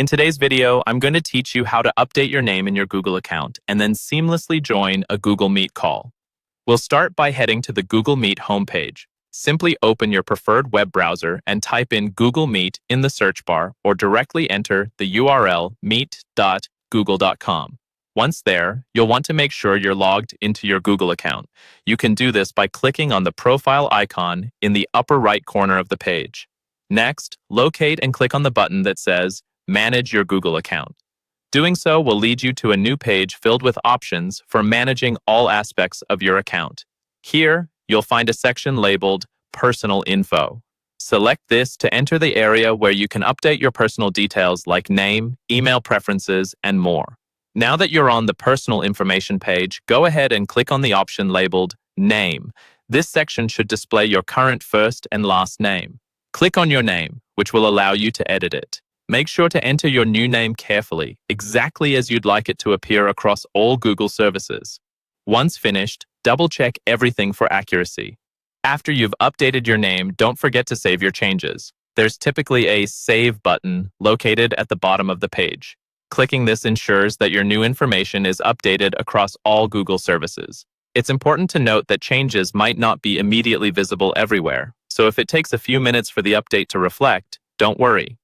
In today's video, I'm going to teach you how to update your name in your Google account and then seamlessly join a Google Meet call. We'll start by heading to the Google Meet homepage. Simply open your preferred web browser and type in Google Meet in the search bar or directly enter the URL meet.google.com. Once there, you'll want to make sure you're logged into your Google account. You can do this by clicking on the profile icon in the upper right corner of the page. Next, locate and click on the button that says Manage your Google account. Doing so will lead you to a new page filled with options for managing all aspects of your account. Here, you'll find a section labeled Personal Info. Select this to enter the area where you can update your personal details like name, email preferences, and more. Now that you're on the personal information page, go ahead and click on the option labeled Name. This section should display your current first and last name. Click on your name, which will allow you to edit it. Make sure to enter your new name carefully, exactly as you'd like it to appear across all Google services. Once finished, double-check everything for accuracy. After you've updated your name, don't forget to save your changes. There's typically a Save button located at the bottom of the page. Clicking this ensures that your new information is updated across all Google services. It's important to note that changes might not be immediately visible everywhere, so if it takes a few minutes for the update to reflect, don't worry.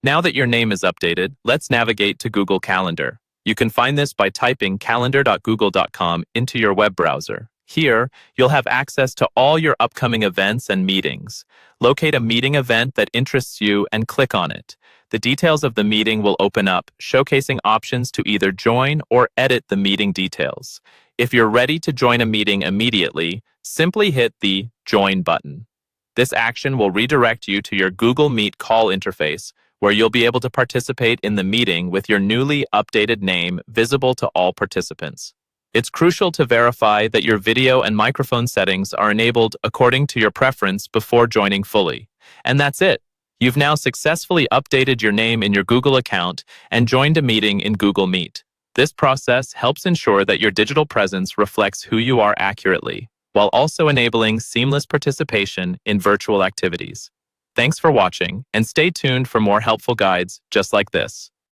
Now that your name is updated, let's navigate to Google Calendar. You can find this by typing calendar.google.com into your web browser. Here, you'll have access to all your upcoming events and meetings. Locate a meeting event that interests you and click on it. The details of the meeting will open up, showcasing options to either join or edit the meeting details. If you're ready to join a meeting immediately, simply hit the Join button. This action will redirect you to your Google Meet call interface, where you'll be able to participate in the meeting with your newly updated name visible to all participants. It's crucial to verify that your video and microphone settings are enabled according to your preference before joining fully. And that's it. You've now successfully updated your name in your Google account and joined a meeting in Google Meet. This process helps ensure that your digital presence reflects who you are accurately, while also enabling seamless participation in virtual activities. Thanks for watching, and stay tuned for more helpful guides just like this.